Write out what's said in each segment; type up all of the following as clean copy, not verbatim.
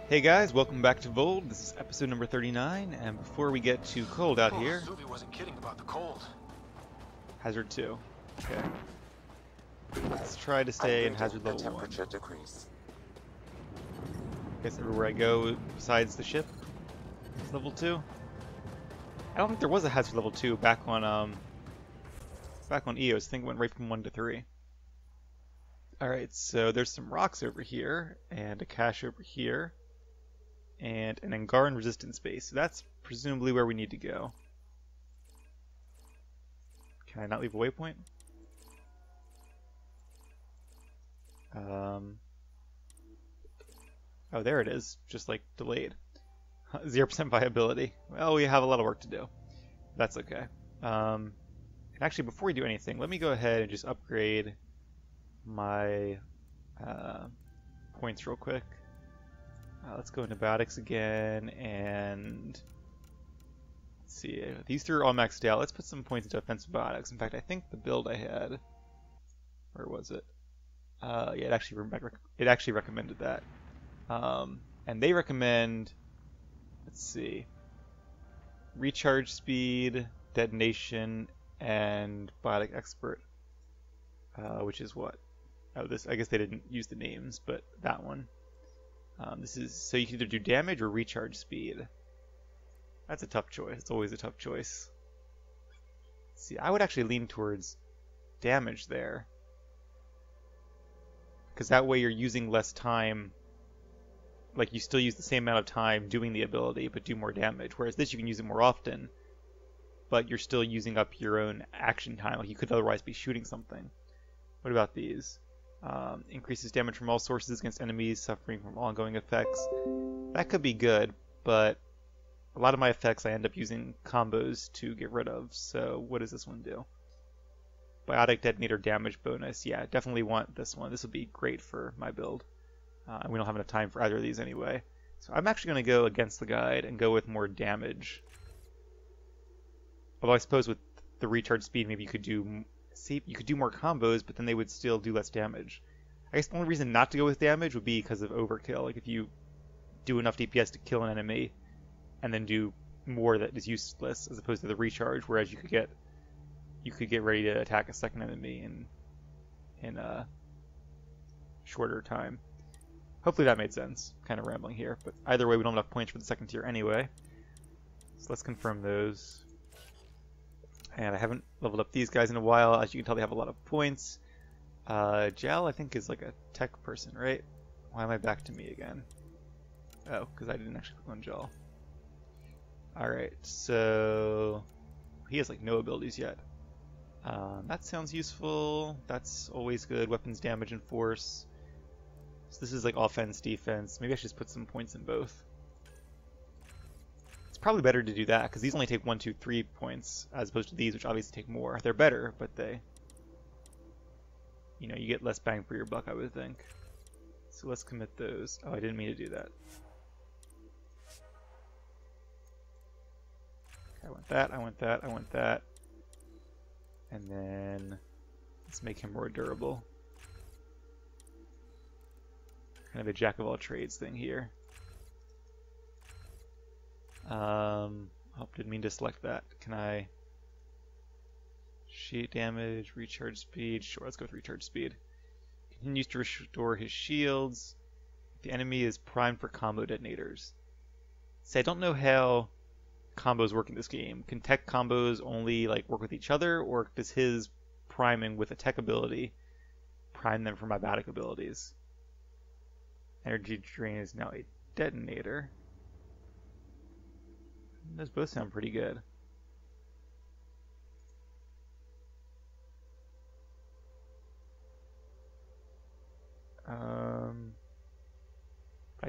Hey guys, welcome back to Voeld. This is episode number 39, and before we get too cold out here, Subi wasn't kidding about the cold. Hazard 2. Okay. Let's try to stay in Hazard level 1. Temperature decrease. I guess everywhere I go besides the ship is level 2. I don't think there was a Hazard level 2 back on EOS. I think it went right from 1 to 3. Alright, so there's some rocks over here, and a cache over here, and an Angaran resistance base. So that's presumably where we need to go. Can I not leave a waypoint? Oh, there it is. Just like delayed. 0% viability. Well, we have a lot of work to do. That's okay. And actually, before we do anything, let me go ahead and just upgrade my points real quick. Let's go into biotics again, and let's see. These three are all maxed out. Let's put some points into offensive biotics. In fact, I think the build I had, where was it? Yeah, it actually recommended that. And they recommend, let's see, recharge speed, detonation, and biotic expert, which is what? Oh, this. I guess they didn't use the names, but that one. This is so you can either do damage or recharge speed. That's a tough choice. It's always a tough choice. Let's see, I would actually lean towards damage there, because that way you're using less time. Like, you still use the same amount of time doing the ability, but do more damage. Whereas this, you can use it more often, but you're still using up your own action time. Like, you could otherwise be shooting something. What about these? Increases damage from all sources against enemies suffering from ongoing effects. That could be good, but a lot of my effects I end up using combos to get rid of. So what does this one do? Biotic detonator damage bonus. Yeah, definitely want this one. This would be great for my build. And we don't have enough time for either of these anyway. So I'm actually going to go against the guide and go with more damage. Although I suppose with the recharge speed, maybe you could do... See, you could do more combos, but then they would still do less damage. I guess the only reason not to go with damage would be because of overkill. Like, if you do enough DPS to kill an enemy, and then do more that is useless, as opposed to the recharge, whereas you could get ready to attack a second enemy in a shorter time. Hopefully that made sense. Kind of rambling here, but either way, we don't have enough points for the second tier anyway. So let's confirm those. And I haven't leveled up these guys in a while. As you can tell, they have a lot of points. Jal, I think, is like a tech person, right? Why am I back to me again? Oh, because I didn't actually click on Jal. Alright, so... he has like no abilities yet. That sounds useful. That's always good. Weapons damage and force. So this is like offense, defense. Maybe I should just put some points in both. It's probably better to do that, because these only take 1, 2, 3 points, as opposed to these, which obviously take more. They're better, but they... you know, you get less bang for your buck, I would think. So let's commit those. Oh, I didn't mean to do that. Okay, I want that, I want that, I want that. And then... let's make him more durable. Kind of a jack-of-all-trades thing here. Oh, didn't mean to select that. Can I... sheet damage, recharge speed. Sure, let's go with recharge speed. Continues to restore his shields. The enemy is primed for combo detonators. See, I don't know how combos work in this game. Can tech combos only like work with each other, or does his priming with a tech ability prime them for my biotic abilities? Energy drain is now a detonator. Those both sound pretty good. I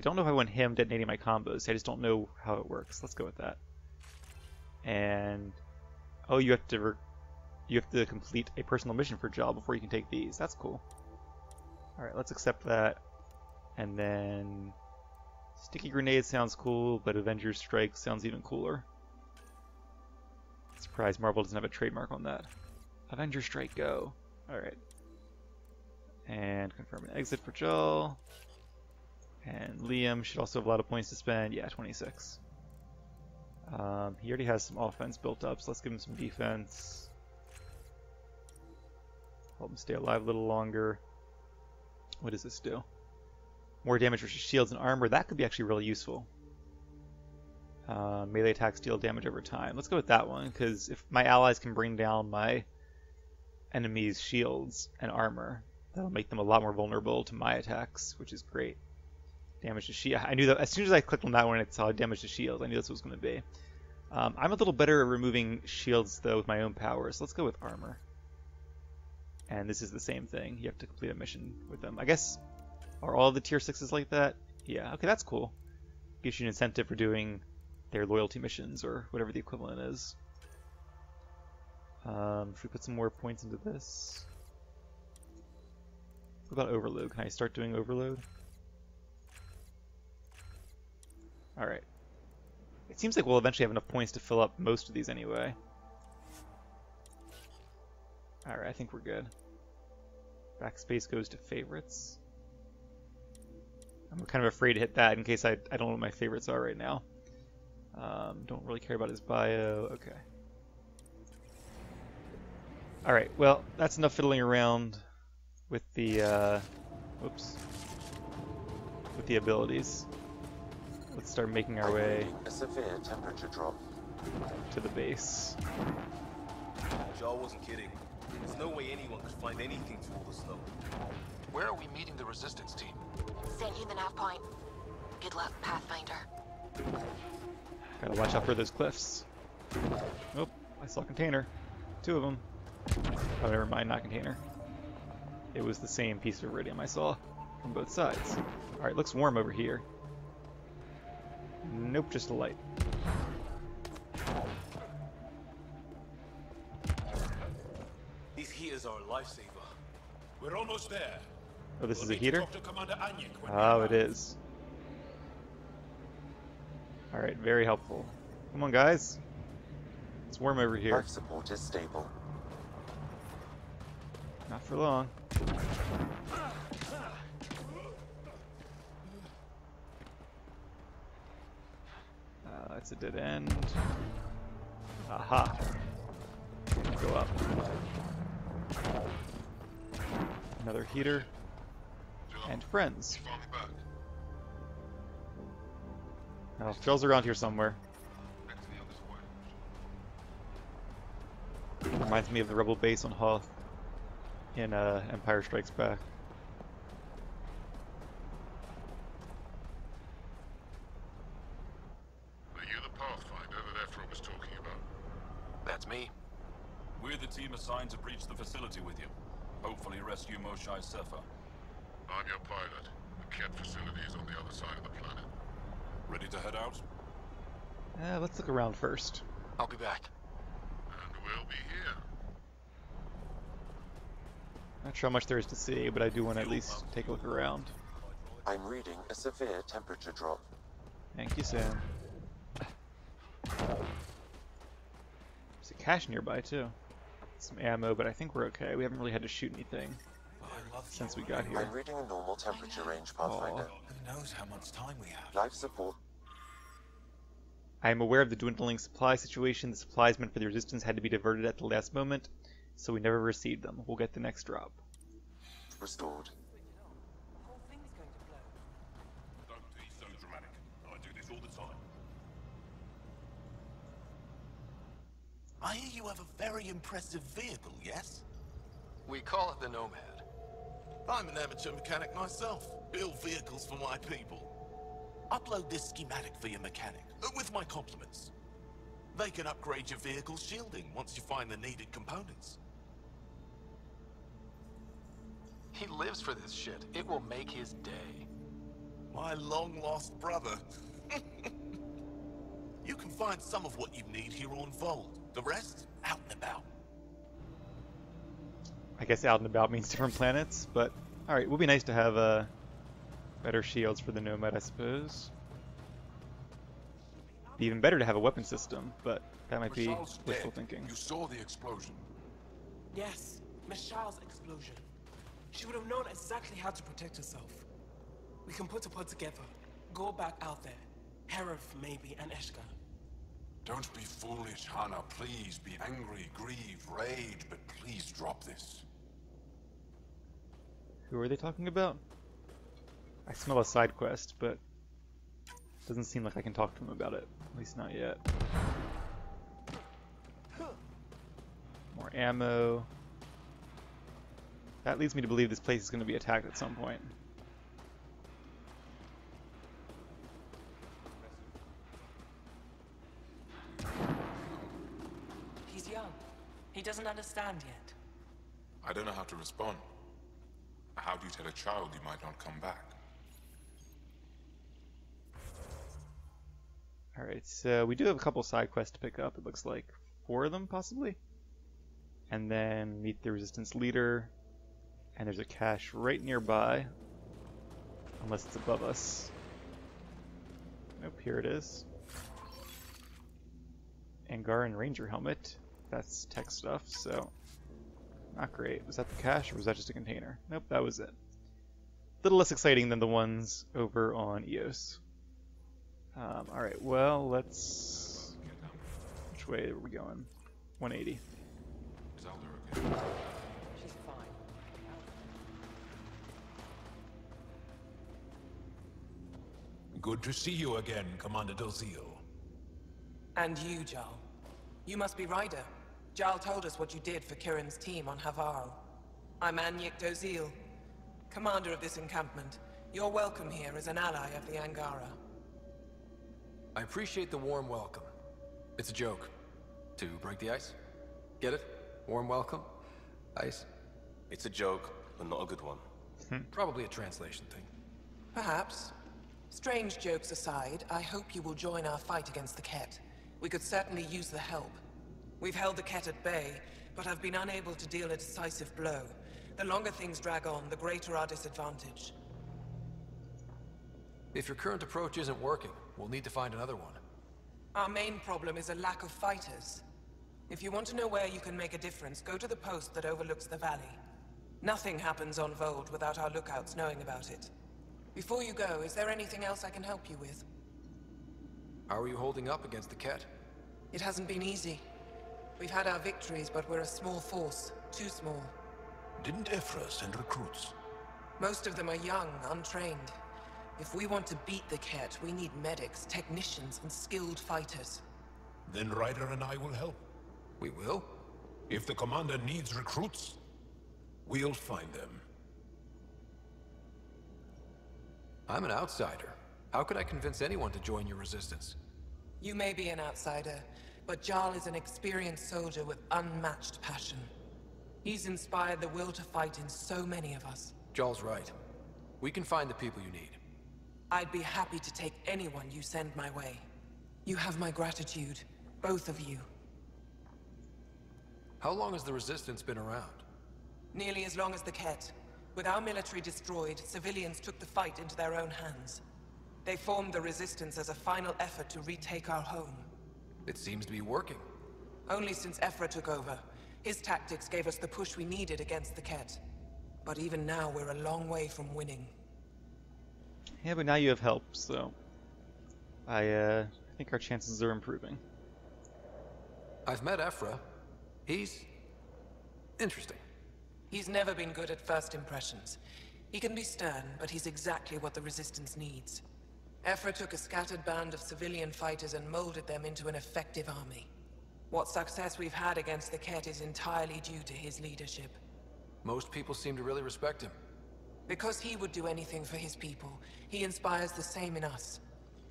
don't know if I want him detonating my combos. I just don't know how it works. Let's go with that. And oh, you have to complete a personal mission for Jal before you can take these. That's cool. All right, let's accept that. And then Sticky Grenade sounds cool, but Avengers Strike sounds even cooler. Surprised Marvel doesn't have a trademark on that. Avengers Strike, go! Alright. And confirm an exit for Joel. And Liam should also have a lot of points to spend. Yeah, 26. He already has some offense built up, so let's give him some defense. Help him stay alive a little longer. What does this do? More damage versus shields and armor. That could be actually really useful. Melee attacks deal damage over time. Let's go with that one, because if my allies can bring down my enemies' shields and armor, that'll make them a lot more vulnerable to my attacks, which is great. Damage to shield. I knew that as soon as I clicked on that one, it saw damage to shield. I knew this was going to be. I'm a little better at removing shields, though, with my own powers. So let's go with armor. And this is the same thing. You have to complete a mission with them. I guess, are all the tier 6s like that? Yeah, okay, that's cool. Gives you an incentive for doing their loyalty missions, or whatever the equivalent is. Should we put some more points into this? What about overload? Can I start doing overload? Alright. It seems like we'll eventually have enough points to fill up most of these anyway. Alright, I think we're good. Backspace goes to favorites. I'm kind of afraid to hit that in case I don't know what my favorites are right now. Don't really care about his bio. Okay. Alright, well, that's enough fiddling around with the, whoops. With the abilities. Let's start making our way a severe temperature drop to the base. Jaw wasn't kidding. There's no way anyone could find anything through all the snow. Where are we meeting the resistance team? Sent you the nav point. Good luck, Pathfinder. Gotta watch out for those cliffs. Oh, I saw a container. 2 of them. Oh, never mind, not container. It was the same piece of iridium I saw from both sides. Alright, looks warm over here. Nope, just a light. These heaters are a lifesaver. We're almost there. Oh, this is We'll a need to heater? talk to Commander Anyik when Oh, we it arrive. is. Alright, very helpful. Come on, guys. It's warm over here. Life support is stable. Not for long. It's a dead end. Aha. Go up. Another heater. And friends. Oh, Joel's around here somewhere. Reminds me of the rebel base on Hoth in Empire Strikes Back. Are you the Pathfinder that Ephra was talking about? That's me. We're the team assigned to breach the facility with you. Hopefully rescue Moshae Sefer. I'm your pilot. The Ket facility is on the other side of the planet. Ready to head out? Let's look around first. I'll be back. And we'll be here. Not sure how much there is to see, but I do want to at least take a look around. I'm reading a severe temperature drop. Thank you, Sam. There's a cache nearby, too. Some ammo, but I think we're okay. We haven't really had to shoot anything since we got here. I'm reading a normal temperature range, Pathfinder. Who knows how much time we have? Life support. I am aware of the dwindling supply situation. The supplies meant for the resistance had to be diverted at the last moment, so we never received them. We'll get the next drop. Restored. Don't be so dramatic. I do this all the time. I hear you have a very impressive vehicle, yes? We call it the Nomad. I'm an amateur mechanic myself. Build vehicles for my people. Upload this schematic for your mechanic, with my compliments. They can upgrade your vehicle's shielding once you find the needed components. He lives for this shit. It will make his day. My long-lost brother. You can find some of what you need here on Voeld. The rest, out and about. I guess out and about means different planets, but alright, it would be nice to have better shields for the Nomad, I suppose. Be even better to have a weapon system, but that might be Michelle's wishful dead. thinking. You saw the explosion. Yes, Michelle's explosion. She would have known exactly how to protect herself. We can put a pod together. Go back out there. Herif, maybe, and Eshka. Don't be foolish, Hannah. Please be angry, grieve, rage, but please drop this. Who are they talking about? I smell a side quest, but it doesn't seem like I can talk to them about it. At least not yet. More ammo. That leads me to believe this place is going to be attacked at some point. He's young. He doesn't understand yet. I don't know how to respond. How do you tell a child you might not come back? Alright, so we do have a couple side quests to pick up. It looks like 4 of them, possibly. And then meet the Resistance leader. And there's a cache right nearby. Unless it's above us. Nope, here it is. Angaran Ranger helmet. That's tech stuff, so not great. Was that the cache or was that just a container? Nope, that was it. A little less exciting than the ones over on EOS. Alright, well, let's... Which way are we going? 180. Is Alder okay? She's fine. Good to see you again, Commander Dozil. And you, Jarl. You must be Ryder. Jarl told us what you did for Kirin's team on Havarl. I'm Anyek Dozil, commander of this encampment. You're welcome here as an ally of the Angara. I appreciate the warm welcome. It's a joke. To break the ice? Get it? Warm welcome? Ice? It's a joke, but not a good one. Probably a translation thing. Perhaps. Strange jokes aside, I hope you will join our fight against the Ket. We could certainly use the help. We've held the Ket at bay, but have been unable to deal a decisive blow. The longer things drag on, the greater our disadvantage. If your current approach isn't working, we'll need to find another one. Our main problem is a lack of fighters. If you want to know where you can make a difference, go to the post that overlooks the valley. Nothing happens on Voeld without our lookouts knowing about it. Before you go, is there anything else I can help you with? How are you holding up against the Ket? It hasn't been easy. We've had our victories, but we're a small force. Too small. Didn't Ephra send recruits? Most of them are young, untrained. If we want to beat the Ket, we need medics, technicians, and skilled fighters. Then Ryder and I will help. We will? If the commander needs recruits, we'll find them. I'm an outsider. How could I convince anyone to join your resistance? You may be an outsider, but Jarl is an experienced soldier with unmatched passion. He's inspired the will to fight in so many of us. Jarl's right. We can find the people you need. I'd be happy to take anyone you send my way. You have my gratitude, both of you. How long has the Resistance been around? Nearly as long as the Ket. With our military destroyed, civilians took the fight into their own hands. They formed the Resistance as a final effort to retake our home. It seems to be working. Only since Ephra took over. His tactics gave us the push we needed against the Ket. But even now, we're a long way from winning. Yeah, but now you have help, so I think our chances are improving. I've met Ephra. He's interesting. He's never been good at first impressions. He can be stern, but he's exactly what the Resistance needs. Ephra took a scattered band of civilian fighters and molded them into an effective army. What success we've had against the Ket is entirely due to his leadership. Most people seem to really respect him. Because he would do anything for his people, he inspires the same in us.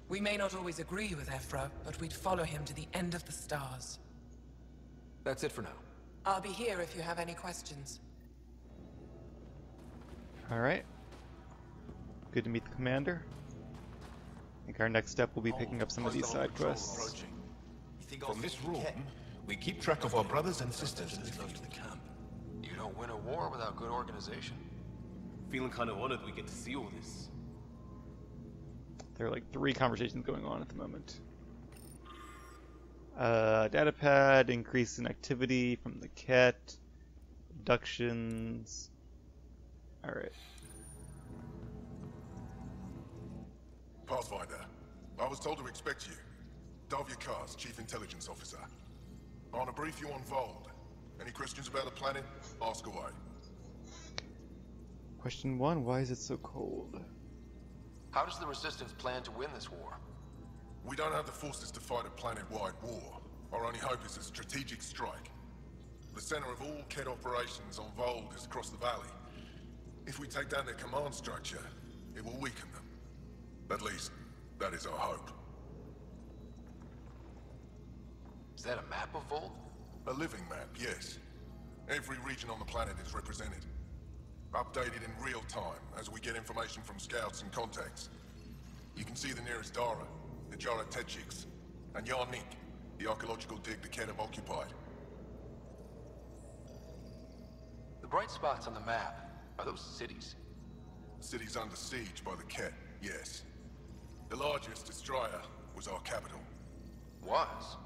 We may not always agree with Ephra, but we'd follow him to the end of the stars. That's it for now. I'll be here if you have any questions. Alright. Good to meet the commander. I think our next step will be picking up some of these side quests. From this room, we keep track of our brothers and sisters in the field. You don't win a war without good organization. Feeling kind of honored we get to see all this. There are like 3 conversations going on at the moment. Datapad, increase in activity from the Ket, abductions. Alright. Pathfinder, I was told to expect you. Davia Kars, Chief Intelligence Officer. I want to brief you on Voeld. Any questions about the planet? Ask away. Question 1, why is it so cold? How does the Resistance plan to win this war? We don't have the forces to fight a planet-wide war. Our only hope is a strategic strike. The center of all Kett operations on Voeld is across the valley. If we take down their command structure, it will weaken them. At least, that is our hope. Is that a map of Voeld? A living map, yes. Every region on the planet is represented. Updated in real time as we get information from scouts and contacts. You can see the nearest Dara, the Jara Tetchiks, and Yarnik, the archaeological dig the Kett have occupied. The bright spots on the map, are those cities? Cities under siege by the Kett, yes. The largest, Destroyer, was our capital. Was?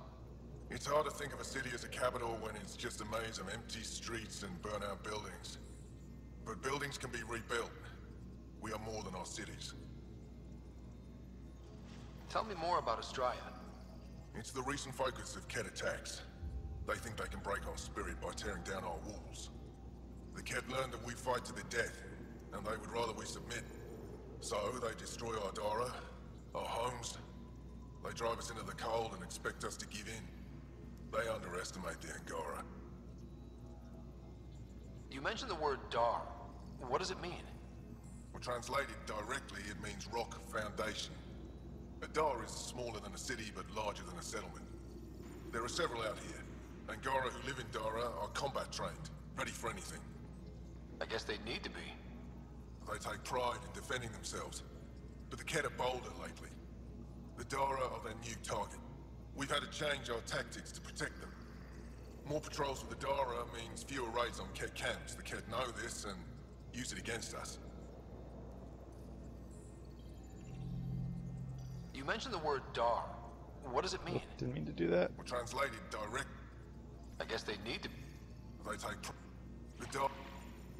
It's hard to think of a city as a capital when it's just a maze of empty streets and burnt-out buildings. But buildings can be rebuilt. We are more than our cities. Tell me more about Astraea. It's the recent focus of Kett attacks. They think they can break our spirit by tearing down our walls. The Kett learned that we fight to the death, and they would rather we submit. So they destroy our Dara, our homes. They drive us into the cold and expect us to give in. They underestimate the Angara. You mentioned the word Dar. What does it mean? Well, translated directly, it means rock foundation. A Dar is smaller than a city, but larger than a settlement. There are several out here. Angara who live in Dara are combat trained, ready for anything. I guess they'd need to be. They take pride in defending themselves. But the Kett are bolder lately. The Dara are their new target. We've had to change our tactics to protect them. More patrols with the Dara means fewer raids on Kett camps. The Kett know this and use it against us. You mentioned the word Dar. What does it mean? Didn't mean to do that. Well, translated direct. I guess they need to. They take the Dara.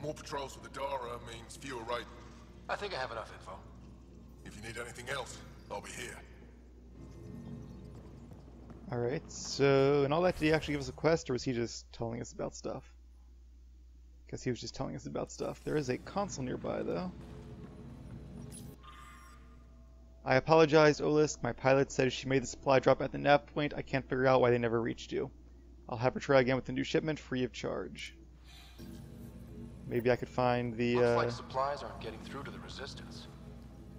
More patrols with the Dara means fewer raids. I think I have enough info. If you need anything else, I'll be here. Alright, so in all that, did he actually give us a quest, or was he just telling us about stuff? Guess he was just telling us about stuff. There is a console nearby, though. I apologize, Olisk. My pilot said she made the supply drop at the nav point. I can't figure out why they never reached you. I'll have her try again with the new shipment, free of charge. Maybe I could find the, Looks like supplies aren't getting through to the Resistance.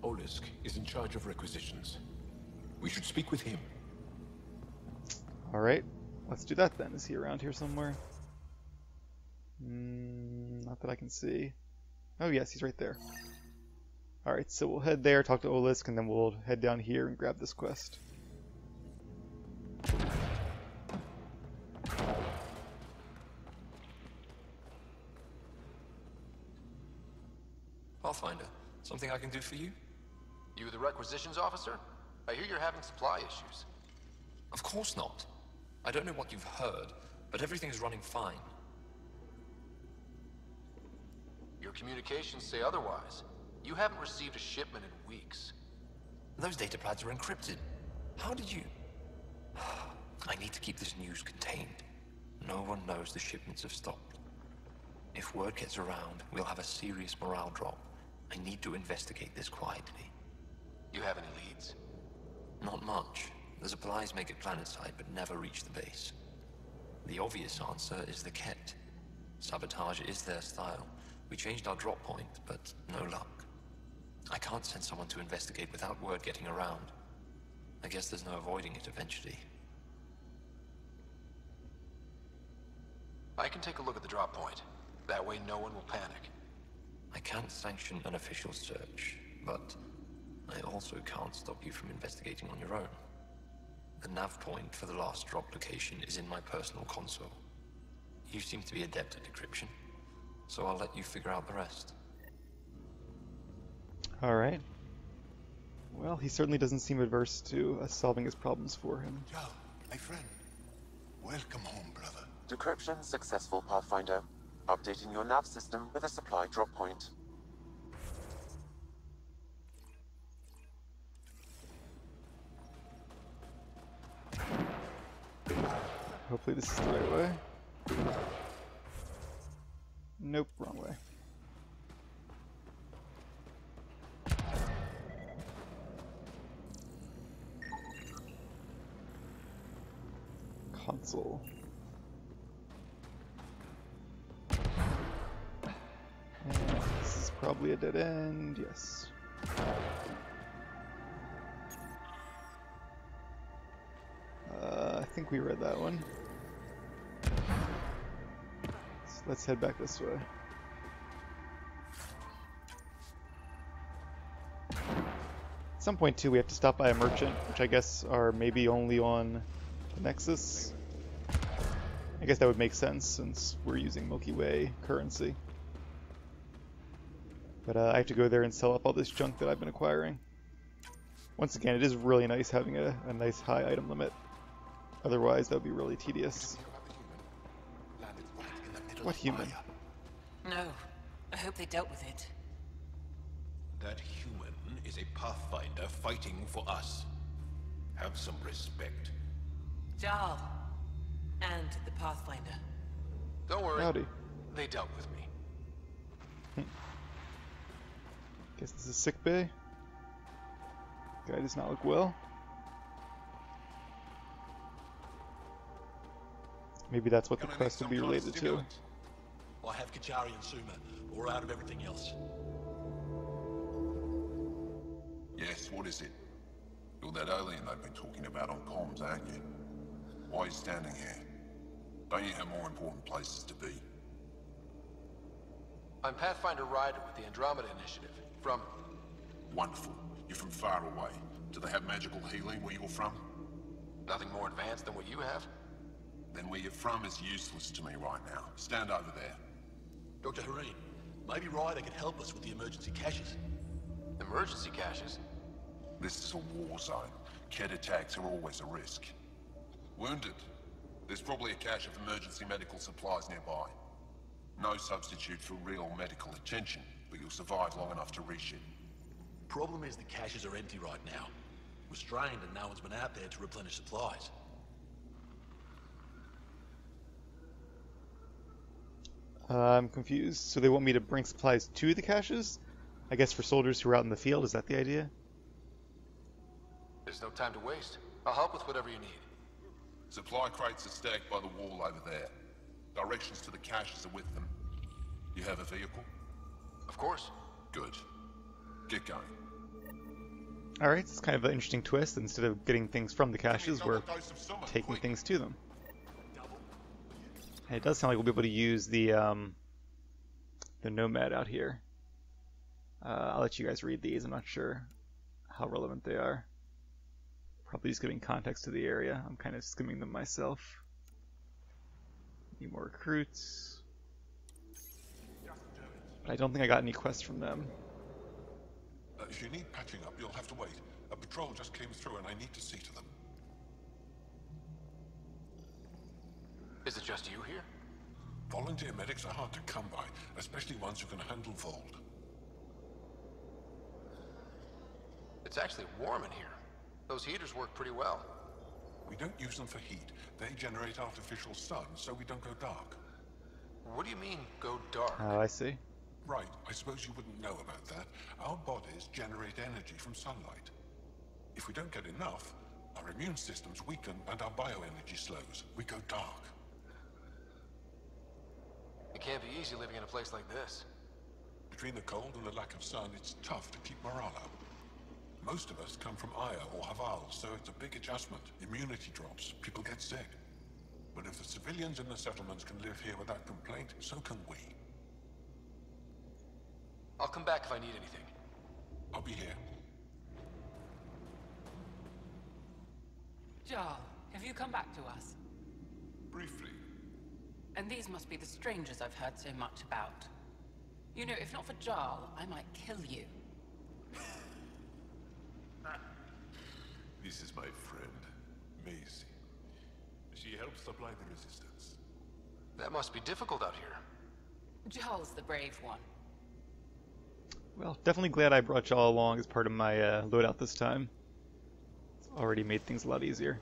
Olisk is in charge of requisitions. We should speak with him. Alright, let's do that then. Is he around here somewhere? Not that I can see. Oh yes, he's right there. Alright, so we'll head there, talk to Olisk, and then we'll head down here and grab this quest. Pathfinder, something I can do for you? You the requisitions officer? I hear you're having supply issues. Of course not. I don't know what you've heard, but everything's running fine. Your communications say otherwise. You haven't received a shipment in weeks. Those data pads are encrypted. How did you... I need to keep this news contained. No one knows the shipments have stopped. If word gets around, we'll have a serious morale drop. I need to investigate this quietly. You have any leads? Not much. The supplies make it planetside, but never reach the base. The obvious answer is the Kett. Sabotage is their style. We changed our drop point, but no luck. I can't send someone to investigate without word getting around. I guess there's no avoiding it eventually. I can take a look at the drop point. That way no one will panic. I can't sanction an official search, but I also can't stop you from investigating on your own. The nav point for the last drop location is in my personal console. You seem to be adept at decryption, so I'll let you figure out the rest. Alright. Well, he certainly doesn't seem adverse to us solving his problems for him. Joe, my friend. Welcome home, brother. Decryption successful, Pathfinder. Updating your nav system with a supply drop point. Hopefully this is the right way. Nope, wrong way. Console. And this is probably a dead end, yes. I think we read that one. So let's head back this way. At some point too we have to stop by a merchant, which I guess are maybe only on the Nexus. I guess that would make sense since we're using Milky Way currency. But I have to go there and sell up all this junk that I've been acquiring. Once again, it is really nice having a nice high item limit. Otherwise, that would be really tedious. What human? No. I hope they dealt with it. That human is a pathfinder fighting for us. Have some respect. Jarl. And the Pathfinder. Don't worry. Howdy. They dealt with me. Guess this is sick bay. Guy does not look well. Maybe that's what the quest would be related to. I have Kachari and Suma, or out of everything else. Yes, what is it? You're that alien they've been talking about on comms, aren't you? Why are you standing here? Don't you have more important places to be? I'm Pathfinder Ryder with the Andromeda Initiative. From... Wonderful. You're from far away. Do they have magical healing where you're from? Nothing more advanced than what you have? Then where you're from is useless to me right now. Stand over there. Dr. Hareen, maybe Ryder can help us with the emergency caches. Emergency caches? This is a war zone. Kett attacks are always a risk. Wounded. There's probably a cache of emergency medical supplies nearby. No substitute for real medical attention, but you'll survive long enough to reach it. Problem is the caches are empty right now. We're strained and no one's been out there to replenish supplies. I'm confused. So they want me to bring supplies to the caches? I guess for soldiers who are out in the field, is that the idea? There's no time to waste. I'll help with whatever you need. Supply crates are stacked by the wall over there. Directions to the caches are with them. You have a vehicle? Of course. Good. Get going. Alright, it's kind of an interesting twist. Instead of getting things from the caches, we're taking things to them. And it does sound like we'll be able to use the Nomad out here. I'll let you guys read these. I'm not sure how relevant they are. Probably just giving context to the area. I'm kind of skimming them myself. Need more recruits. But I don't think I got any quests from them. If you need patching up, you'll have to wait. A patrol just came through and I need to see to them. Is it just you here? Volunteer medics are hard to come by, especially ones who can handle Voeld. It's actually warm in here. Those heaters work pretty well. We don't use them for heat. They generate artificial sun, so we don't go dark. What do you mean, go dark? Oh, I see. Right, I suppose you wouldn't know about that. Our bodies generate energy from sunlight. If we don't get enough, our immune systems weaken and our bioenergy slows. We go dark. It can't be easy living in a place like this. Between the cold and the lack of sun, it's tough to keep morale up. Most of us come from Aya or Haval, so it's a big adjustment. Immunity drops, people get sick. But if the civilians in the settlements can live here without complaint, so can we. I'll come back if I need anything. I'll be here. Jarl, have you come back to us? Briefly. And these must be the strangers I've heard so much about. You know, if not for Jarl, I might kill you. This is my friend, Macy. She helps supply the resistance. That must be difficult out here. Jarl's the brave one. Well, definitely glad I brought y'all along as part of my loadout this time. It's already made things a lot easier.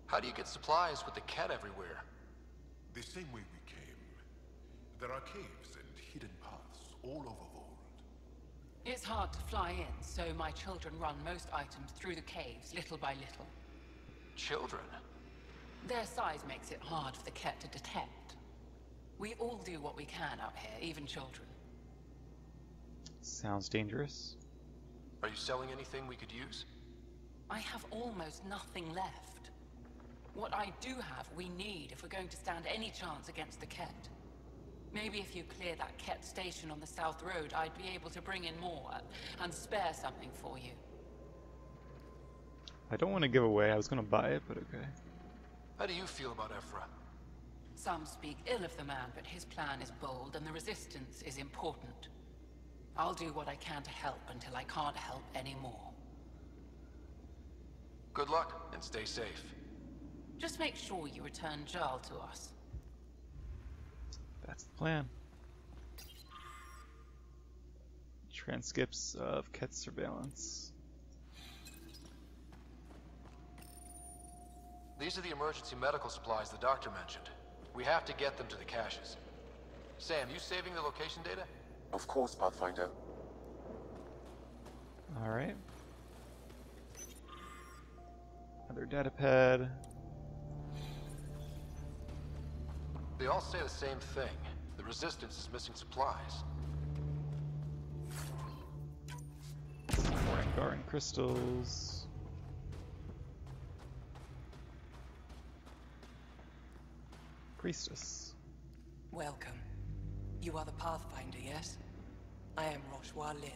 How do you get supplies with the Kett everywhere? The same way we came. There are caves and hidden paths all over Voeld. It's hard to fly in, so my children run most items through the caves, little by little. Children? Their size makes it hard for the Kett to detect. We all do what we can out here, even children. Sounds dangerous. Are you selling anything we could use? I have almost nothing left. What I do have, we need if we're going to stand any chance against the Kett. Maybe if you clear that Kett station on the South Road, I'd be able to bring in more and spare something for you. I don't want to give away. I was going to buy it, but okay. How do you feel about Ephra? Some speak ill of the man, but his plan is bold and the resistance is important. I'll do what I can to help until I can't help anymore. Good luck, and stay safe. Just make sure you return Jarl to us. That's the plan. Transcripts of Kett surveillance. These are the emergency medical supplies the doctor mentioned. We have to get them to the caches. Sam, you saving the location data? Of course, Pathfinder. Alright. Another data pad. They all say the same thing. The Resistance is missing supplies. More Angaran crystals. Priestess. Welcome. You are the Pathfinder, yes? I am Roshua Lin.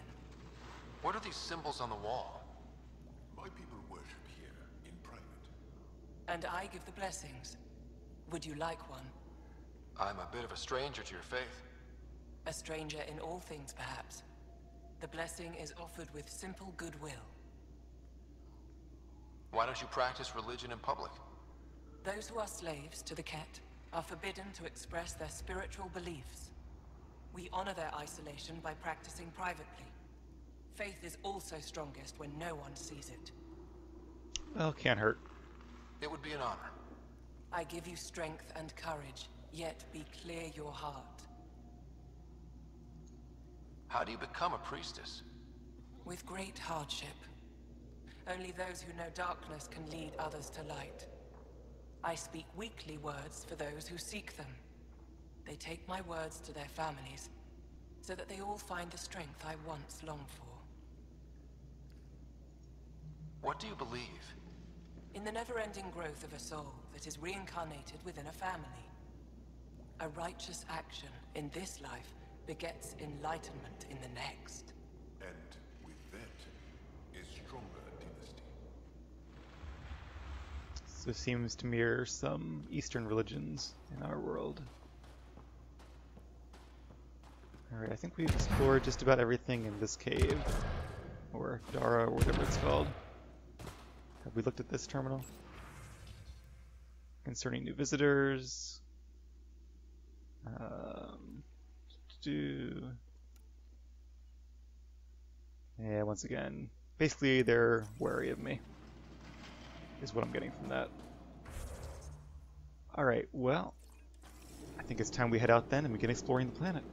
What are these symbols on the wall? My people worship here, in private. And I give the blessings. Would you like one? I'm a bit of a stranger to your faith. A stranger in all things, perhaps. The blessing is offered with simple goodwill. Why don't you practice religion in public? Those who are slaves to the Kett are forbidden to express their spiritual beliefs. We honor their isolation by practicing privately. Faith is also strongest when no one sees it. Well, can't hurt. It would be an honor. I give you strength and courage, yet be clear your heart. How do you become a priestess? With great hardship. Only those who know darkness can lead others to light. I speak weakly words for those who seek them. They take my words to their families, so that they all find the strength I once longed for. What do you believe? In the never-ending growth of a soul that is reincarnated within a family. A righteous action in this life begets enlightenment in the next. And with that, a stronger dynasty. So it seems to mirror some Eastern religions in our world. Alright, I think we've explored just about everything in this cave. Or Dara, or whatever it's called. Have we looked at this terminal? Concerning new visitors. Yeah, once again, basically they're wary of me, is what I'm getting from that. Alright, well, I think it's time we head out then and begin exploring the planet.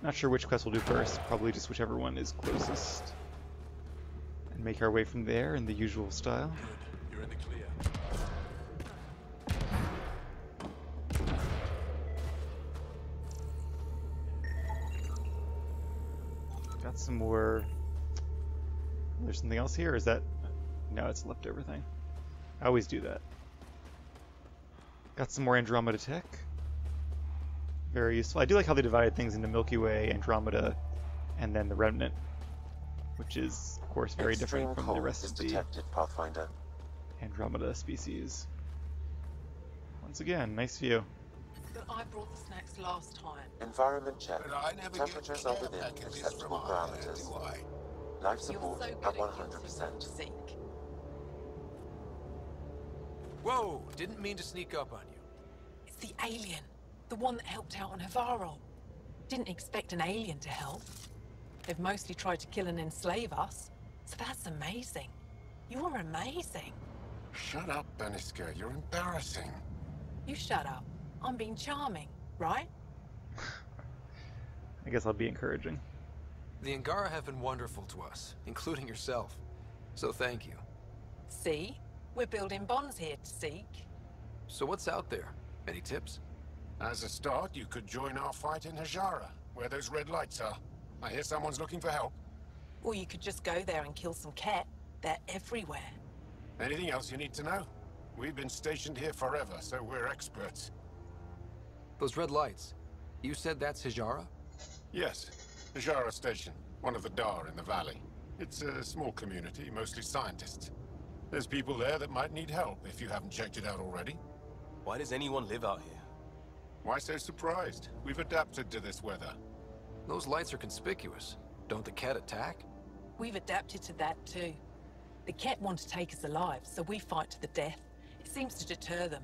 Not sure which quest we'll do first, probably just whichever one is closest. And make our way from there in the usual style. Good. You're in the clear. Got some more... There's something else here, or is that... No, it's a leftover thing. I always do that. Got some more Andromeda tech. Very useful. I do like how they divided things into Milky Way, Andromeda, and then the Remnant, which is, of course, very different from the rest of the detected, Pathfinder. Andromeda species. Once again, nice view. But I brought the snacks last time. Environment check. But I never Temperatures get are within packages acceptable from Ark, parameters. do I? Life You're support so at good at 100%. Zeke. Whoa! Didn't mean to sneak up on you. It's the alien. The one that helped out on Hyperion. Didn't expect an alien to help. They've mostly tried to kill and enslave us. So that's amazing. You are amazing. Shut up, Beniska. You're embarrassing. You shut up. I'm being charming, right? I guess I'll be encouraging. The Angara have been wonderful to us, including yourself. So thank you. See? We're building bonds here to seek. So what's out there? Any tips? As a start, you could join our fight in Hajara, where those red lights are. I hear someone's looking for help. Or you could just go there and kill some Ket. They're everywhere. Anything else you need to know? We've been stationed here forever, so we're experts. Those red lights. You said that's Hajara? Yes. Hajara Station, one of the Dar in the valley. It's a small community, mostly scientists. There's people there that might need help, if you haven't checked it out already. Why does anyone live out here? Why so surprised? We've adapted to this weather. Those lights are conspicuous. Don't the Ket attack? We've adapted to that too. The Ket want to take us alive, so we fight to the death. It seems to deter them.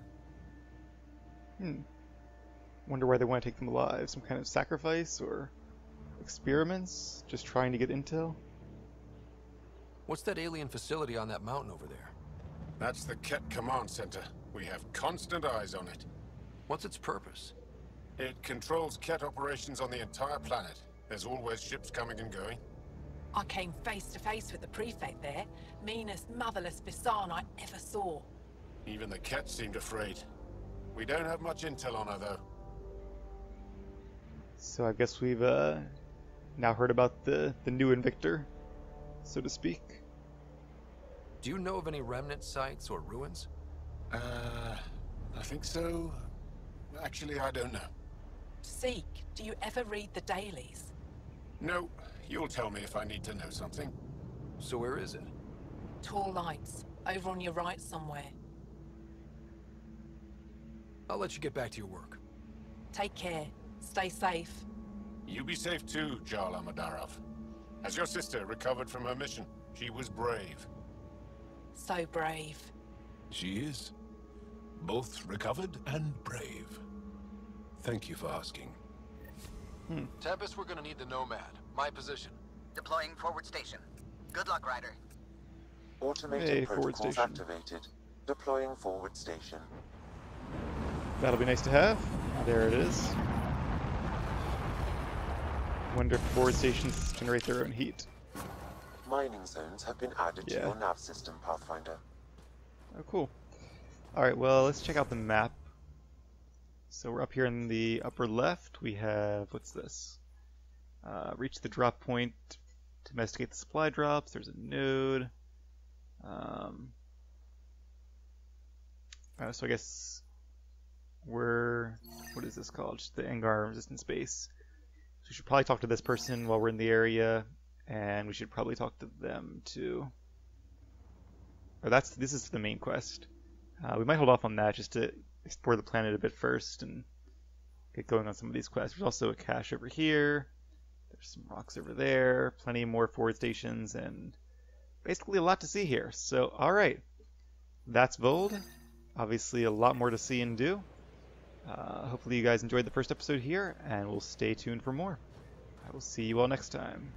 Wonder why they want to take them alive. Some kind of sacrifice or experiments? Just trying to get intel? What's that alien facility on that mountain over there? That's the Ket Command Center. We have constant eyes on it. What's its purpose? It controls Ket operations on the entire planet. There's always ships coming and going. I came face to face with the prefect there. Meanest, motherless Bisan I ever saw. Even the Ket seemed afraid. We don't have much intel on her, though. So I guess we've now heard about the new Invictor, so to speak. Do you know of any remnant sites or ruins? I think so. Actually, I don't know. Seek, do you ever read the dailies? No, you'll tell me if I need to know something. So where is it? Tall lights, over on your right somewhere. I'll let you get back to your work. Take care. Stay safe. You be safe too, Jala Madarov. Has your sister recovered from her mission? She was brave. So brave. She is. Both recovered and brave. Thank you for asking. Tempest, we're gonna need the Nomad. My position. Deploying forward station. Good luck, Ryder. Automated protocols activated. Deploying forward station. That'll be nice to have. There it is. Wonder if forward stations generate their own heat. Mining zones have been added to your nav system, Pathfinder. Oh, cool. Alright, well, let's check out the map. So we're up here in the upper left. We have, what's this? Reach the drop point to investigate the supply drops. There's a node. So I guess we're, what is this called? Just the Angar resistance base. So we should probably talk to this person while we're in the area, and we should probably talk to them too. Or this is the main quest. We might hold off on that just to explore the planet a bit first and get going on some of these quests. There's also a cache over here. There's some rocks over there. Plenty more forward stations, and basically a lot to see here. So, alright. That's Voeld. Obviously a lot more to see and do. Hopefully you guys enjoyed the first episode here, and we'll stay tuned for more. I will see you all next time.